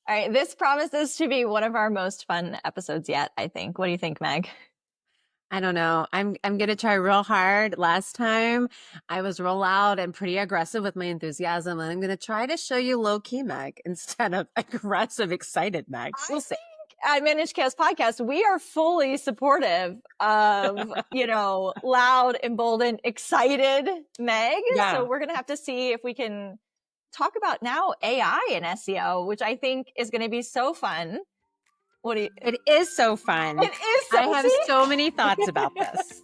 All right. This promises to be one of our most fun episodes yet, I think. What do you think, Meg? I don't know. I'm gonna try real hard. Last time I was real loud and pretty aggressive with my enthusiasm, and I'm gonna try to show you low key Meg instead of aggressive, excited Meg. I We'll see. think at Managed Chaos Podcast, we are fully supportive of, loud, emboldened, excited Meg. So Yeah. we're going to have to see if we can talk about now AI and SEO, which I think is going to be so fun. What do you? It is so fun. It is I so, have see? so many thoughts about this.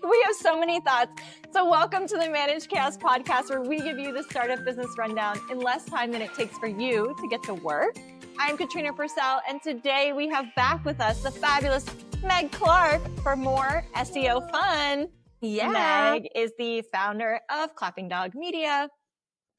We have so many thoughts. So welcome to the Managed Chaos Podcast, where we give you the startup business rundown in less time than it takes for you to get to work. I'm Katrina Purcell, and today we have back with us the fabulous Meg Clarke for more SEO fun. Yeah. Meg is the founder of Clapping Dog Media,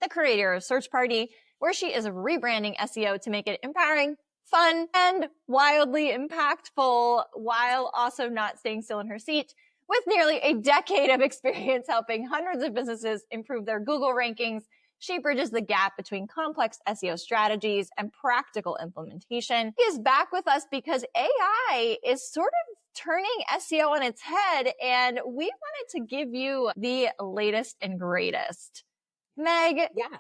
the creator of Search Party, where she is rebranding SEO to make it empowering, fun, and wildly impactful, while also not staying still in her seat. With nearly a decade of experience helping hundreds of businesses improve their Google rankings, she bridges the gap between complex SEO strategies and practical implementation. She is back with us because AI is sort of turning SEO on its head, and we wanted to give you the latest and greatest. Meg, Yeah.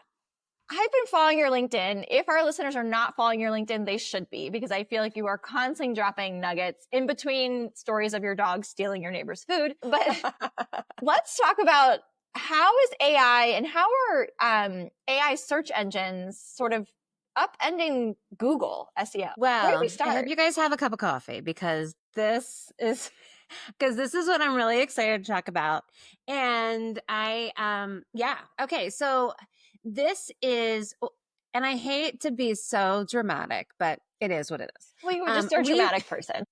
I've been following your LinkedIn. If our listeners are not following your LinkedIn, they should be, because I feel like you are constantly dropping nuggets in between stories of your dog stealing your neighbor's food. But let's talk about how is AI and how are AI search engines sort of upending Google SEO? Where do Well, we I start? hope you guys have a cup of coffee because this is what I'm really excited to talk about. And okay. So this is, and I hate to be so dramatic, but it is what it is. Well, you were just a dramatic person.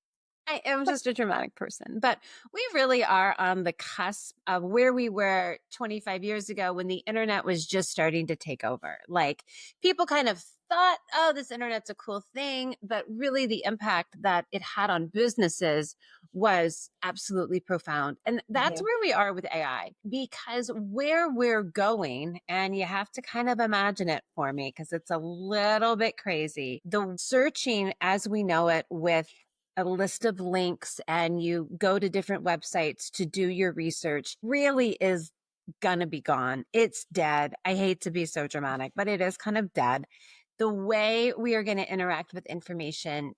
I am just a dramatic person, but we really are on the cusp of where we were 25 years ago when the internet was just starting to take over. Like people kind of thought, oh, this internet's a cool thing, but really the impact that it had on businesses was absolutely profound. And that's where we are with AI, because where we're going, and you have to kind of imagine it for me because it's a little bit crazy. The searching as we know it with a list of links and you go to different websites to do your research really is gonna be gone. It's dead. I hate to be so dramatic, but it is kind of dead. The way we are going to interact with information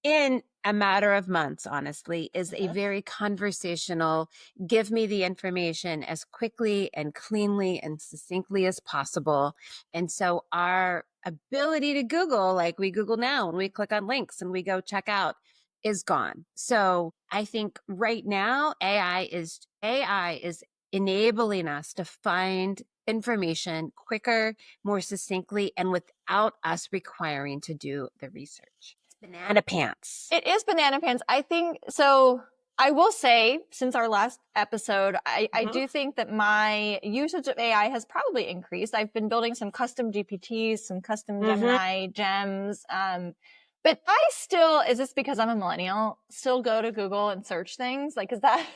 in a matter of months, honestly, is a very conversational, give me the information as quickly and cleanly and succinctly as possible. And so our ability to Google, like we Google now and we click on links and we go check out, is gone. So I think right now AI is enabling us to find information quicker, more succinctly, and without us requiring to do the research. Banana pants. It is banana pants. I think so. I will say, since our last episode, I do think that my usage of AI has probably increased. I've been building some custom GPTs, some custom Gemini gems. But I still, is this because I'm a millennial, still go to Google and search things? Like, is that?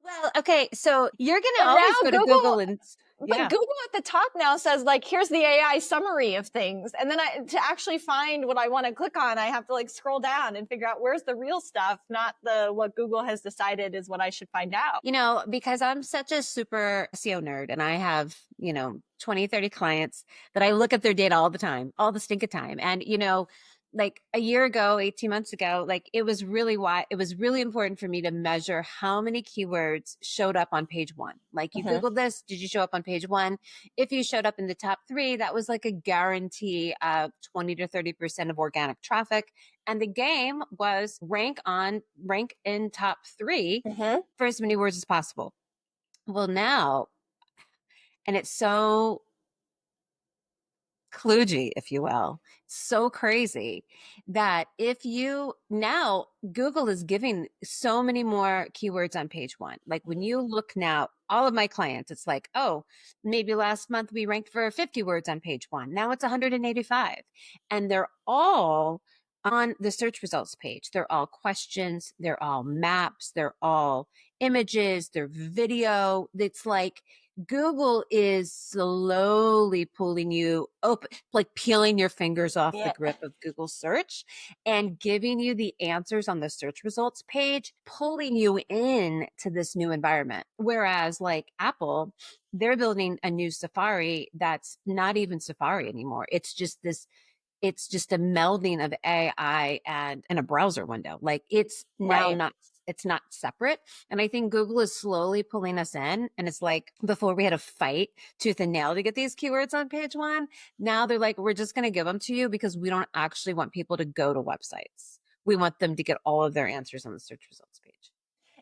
Well, okay. So you're going to But always now go to Google and But Google at the top now says, like, here's the AI summary of things. And then to actually find what I want to click on, I have to like scroll down and figure out where's the real stuff, not what Google has decided is what I should find out. Because I'm such a super SEO nerd and I have, 20, 30 clients that I look at their data all the time, all the stinking time. And, like a year ago, 18 months ago, like it was really important for me to measure how many keywords showed up on page one. Like you Googled this, did you show up on page one? If you showed up in the top 3, that was like a guarantee of 20 to 30% of organic traffic. And the game was rank in top 3 for as many words as possible. Well, now, and it's so kludgy, if you will, so crazy that Google is giving so many more keywords on page 1. Like when you look now, all of my clients, it's like, oh, maybe last month we ranked for 50 words on page 1. Now it's 185. And they're all on the search results page. They're all questions. They're all maps. They're all images. They're video. It's like Google is slowly pulling you open, like peeling your fingers off the Yeah. grip of Google search and giving you the answers on the search results page, pulling you in to this new environment. Whereas like Apple, they're building a new Safari that's not even Safari anymore. It's just a melding of AI and a browser window. Like it's now Right. not, it's not separate. And I think Google is slowly pulling us in. And it's like before we had to fight tooth and nail to get these keywords on page one. Now they're like, we're just going to give them to you because we don't actually want people to go to websites. We want them to get all of their answers on the search results page.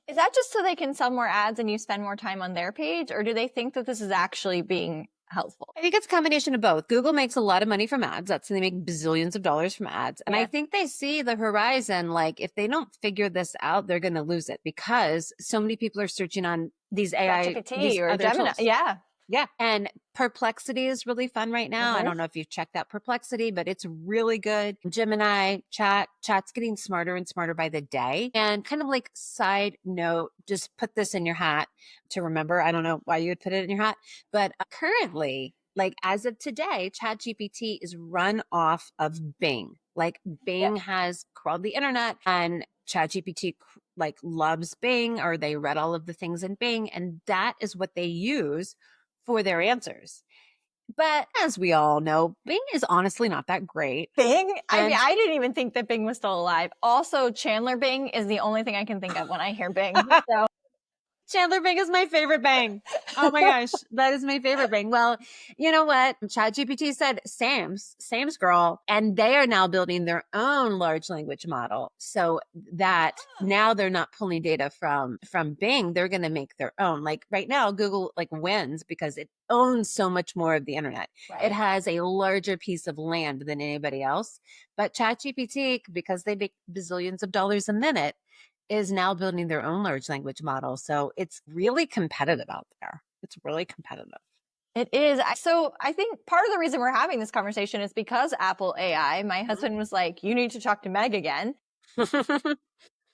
Is that just so they can sell more ads and you spend more time on their page? Or do they think that this is actually being helpful? I think it's a combination of both. Google makes a lot of money from ads. That's they make bazillions of dollars from ads. And Yeah. I think they see the horizon. Like if they don't figure this out, they're going to lose it because so many people are searching on these AI, ChatGPT these or other Gemini. tools. Yeah. Yeah. And Perplexity is really fun right now. I don't know if you've checked out Perplexity, but it's really good. Gemini, chat's getting smarter and smarter by the day. And kind of like side note, just put this in your hat to remember. I don't know why you would put it in your hat, but currently, like as of today, ChatGPT is run off of Bing. Like Bing has crawled the internet and ChatGPT like loves Bing, or they read all of the things in Bing, and that is what they use for their answers. But as we all know, Bing is honestly not that great. Bing? I mean, I didn't even think that Bing was still alive. Also, Chandler Bing is the only thing I can think of when I hear Bing. So Chandler Bing is my favorite Bing. Oh my gosh, that is my favorite Bing. Well, you know what? ChatGPT said, Sam's girl, and they are now building their own large language model. So that now they're not pulling data from Bing, they're going to make their own. Like right now, Google like wins because it owns so much more of the internet. right. It has a larger piece of land than anybody else. But ChatGPT, because they make bazillions of dollars a minute, is now building their own large language model. So it's really competitive out there. It's really competitive. It is. So I think part of the reason we're having this conversation is because Apple AI, my husband was like, you need to talk to Meg again.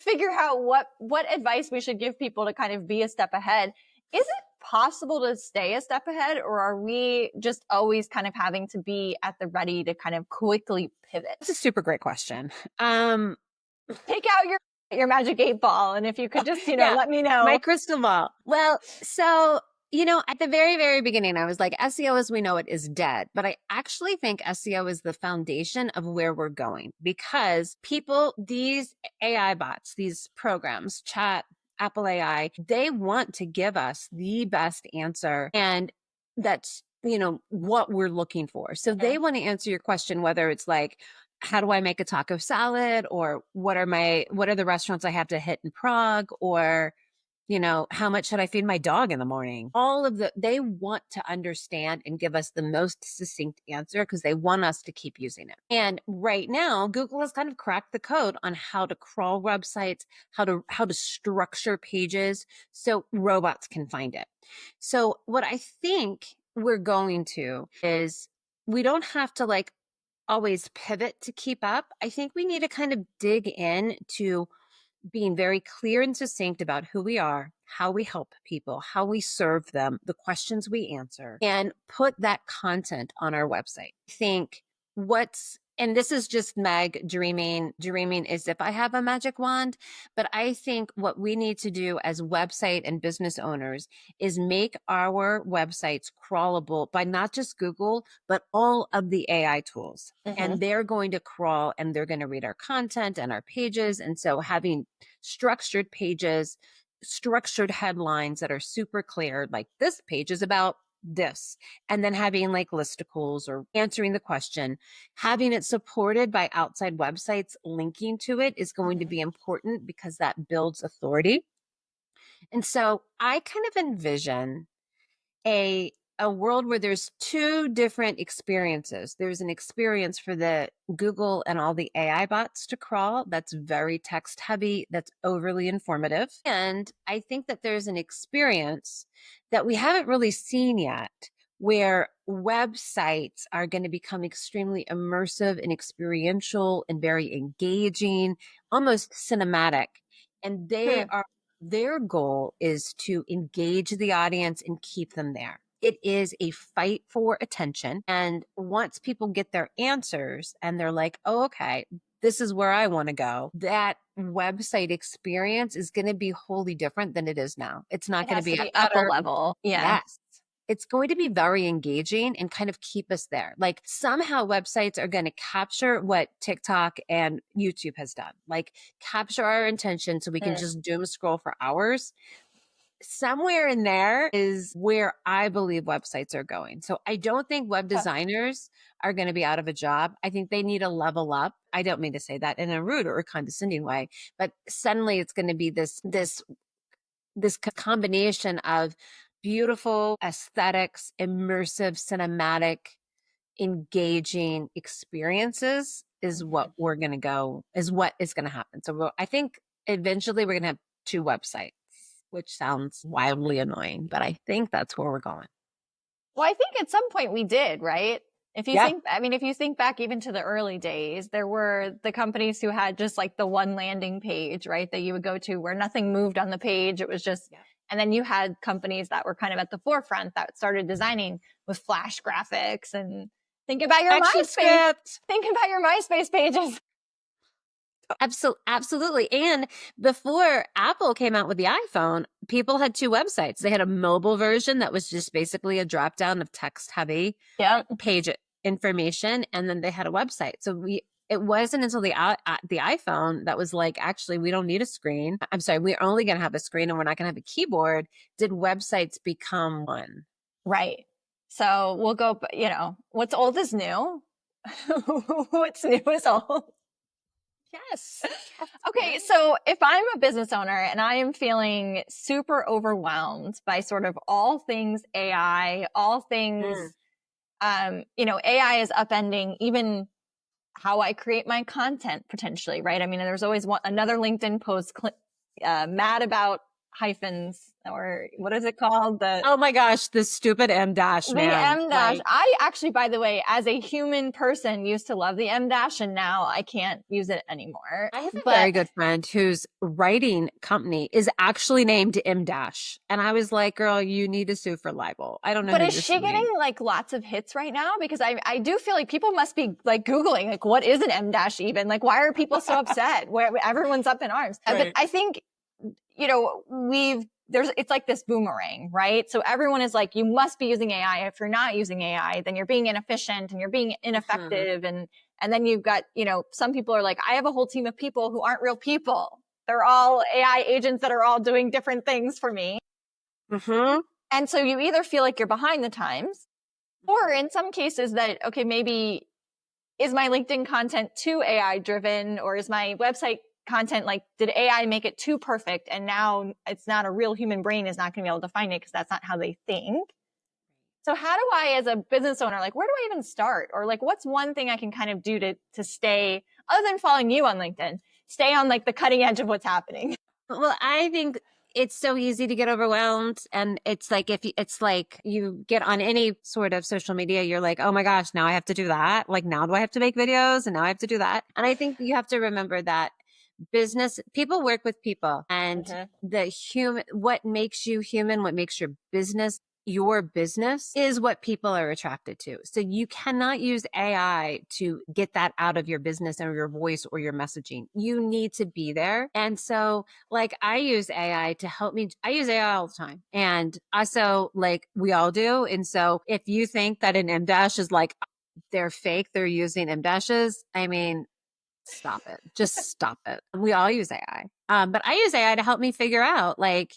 Figure out what advice we should give people to kind of be a step ahead. Is it possible to stay a step ahead, or are we just always kind of having to be at the ready to kind of quickly pivot? That's a super great question. Take out your magic 8 ball, and if you could just, let me know. My crystal ball. Well, so, at the very, very beginning, I was like, SEO as we know it is dead. But I actually think SEO is the foundation of where we're going because these AI bots, these programs, chat, Apple AI, they want to give us the best answer. And that's, what we're looking for. So they want to answer your question, whether it's like, how do I make a taco salad? Or what are the restaurants I have to hit in Prague? Or, how much should I feed my dog in the morning? They want to understand and give us the most succinct answer because they want us to keep using it. And right now, Google has kind of cracked the code on how to crawl websites, how to structure pages so robots can find it. So what I think we're going to is we don't have to like always pivot to keep up. I think we need to kind of dig in to being very clear and succinct about who we are, how we help people, how we serve them, the questions we answer, and put that content on our website. And this is just Meg dreaming as if I have a magic wand. But I think what we need to do as website and business owners is make our websites crawlable by not just Google, but all of the AI tools. And they're going to crawl and they're going to read our content and our pages. And so having structured pages, structured headlines that are super clear, like this page is about this, and then having like listicles or answering the question, having it supported by outside websites linking to it is going to be important because that builds authority. And so I kind of envision a world where there's two different experiences. There's an experience for the Google and all the AI bots to crawl that's very text heavy, that's overly informative. And I think that there's an experience that we haven't really seen yet where websites are going to become extremely immersive and experiential and very engaging, almost cinematic. And they are Their goal is to engage the audience and keep them there. It is a fight for attention. And once people get their answers and they're like, oh, okay, this is where I want to go, that website experience is going to be wholly different than it is now. It's not It going to has be to a be up a better level. Yeah. Yes. It's going to be very engaging and kind of keep us there. Like somehow websites are going to capture what TikTok and YouTube has done, like capture our attention so we can just doom scroll for hours. Somewhere in there is where I believe websites are going. So I don't think web designers are going to be out of a job. I think they need to level up. I don't mean to say that in a rude or condescending way, but suddenly it's going to be this combination of beautiful aesthetics, immersive, cinematic, engaging experiences is what we're going to go, is what is going to happen. So I think eventually we're going to have two websites, which sounds wildly annoying, but I think that's where we're going. Well, I think at some point we did, right? If you Yeah. think, I mean, if you think back even to the early days, there were the companies who had just like the one landing page, right? That you would go to where nothing moved on the page. It was just, and then you had companies that were kind of at the forefront that started designing with Flash graphics and think about your MySpace. Think about your MySpace pages. Absolutely. And before Apple came out with the iPhone, people had two websites. They had a mobile version that was just basically a drop down of text heavy page information. And then they had a website. So it wasn't until the iPhone that was like, actually, we don't need a screen. I'm sorry, we're only going to have a screen and we're not going to have a keyboard. Did websites become one? Right. So we'll go, what's old is new. What's new is old. Yes. Okay. So if I'm a business owner and I am feeling super overwhelmed by sort of all things AI, all things, AI is upending even how I create my content potentially, right? I mean, there's always another LinkedIn post mad about hyphens, or what is it called? Oh my gosh, the stupid M dash, man. The M dash. I actually, by the way, as a human person, used to love the M dash, and now I can't use it anymore. I have a very good friend whose writing company is actually named M dash, and I was like, "Girl, you need to sue for libel." I don't know. But is she getting like lots of hits right now? Because I do feel like people must be like Googling, like, what is an M dash even? Like, why are people so upset? Where everyone's up in arms. Right. But I think, it's like this boomerang, right? So everyone is like, you must be using AI. If you're not using AI, then you're being inefficient and you're being ineffective. And then you've got, some people are like, I have a whole team of people who aren't real people. They're all AI agents that are all doing different things for me. And so you either feel like you're behind the times, or in some cases that, okay, maybe is my LinkedIn content too AI driven, or is my website content, like, did AI make it too perfect? And now it's not, a real human brain is not going to be able to find it because that's not how they think. So how do I, as a business owner, like, where do I even start? Or like, what's one thing I can kind of do to stay, other than following you on LinkedIn, stay on like the cutting edge of what's happening? Well, I think it's so easy to get overwhelmed. And it's like, it's like you get on any sort of social media, you're like, oh my gosh, now I have to do that. Like, now do I have to make videos? And now I have to do that. And I think you have to remember that people work with people, and what makes you human, what makes your business is what people are attracted to. So you cannot use AI to get that out of your business or your voice or your messaging. You need to be there. And so like I use AI to help me. I use AI all the time. And also like we all do. And so if you think that an M dash is like, they're fake, they're using M dashes, I mean, stop it. Just stop it. We all use AI. But I use AI to help me figure out, like,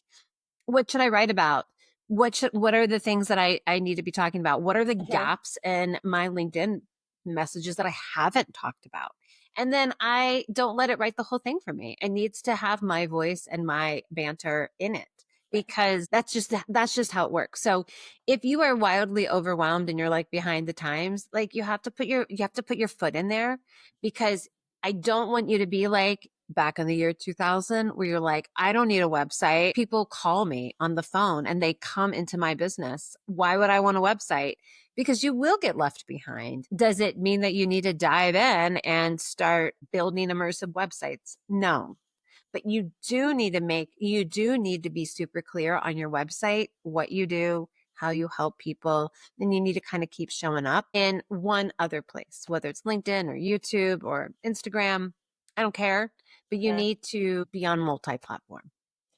what should I write about? What are the things that I need to be talking about? What are the gaps in my LinkedIn messages that I haven't talked about? And then I don't let it write the whole thing for me. It needs to have my voice and my banter in it, because that's just how it works. So if you are wildly overwhelmed and you're like behind the times, like you have to put your foot in there, because I don't want you to be like back in the year 2000 where you're like, I don't need a website. People call me on the phone and they come into my business. Why would I want a website? Because you will get left behind. Does it mean that you need to dive in and start building immersive websites? No. but you do need to be super clear on your website, what you do, how you help people. Then you need to kind of keep showing up in one other place, whether it's LinkedIn or YouTube or Instagram. I don't care, but you need to be on multi-platform.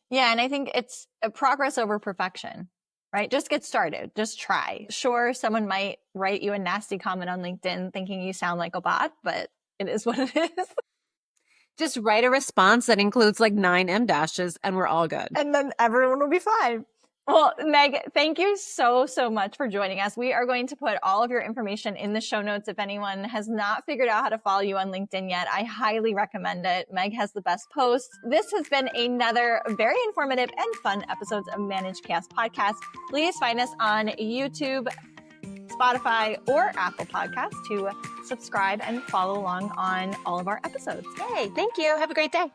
Yeah. And I think it's a progress over perfection, right? Just get started. Just try. Sure, someone might write you a nasty comment on LinkedIn thinking you sound like a bot, but it is what it is. Just write a response that includes like 9 M dashes and we're all good. And then everyone will be fine. Well, Meg, thank you so much for joining us. We are going to put all of your information in the show notes. If anyone has not figured out how to follow you on LinkedIn yet, I highly recommend it. Meg has the best posts. This has been another very informative and fun episodes of Managed Chaos Podcast. Please find us on YouTube, Spotify, or Apple Podcasts to subscribe and follow along on all of our episodes. Yay, thank you. Have a great day.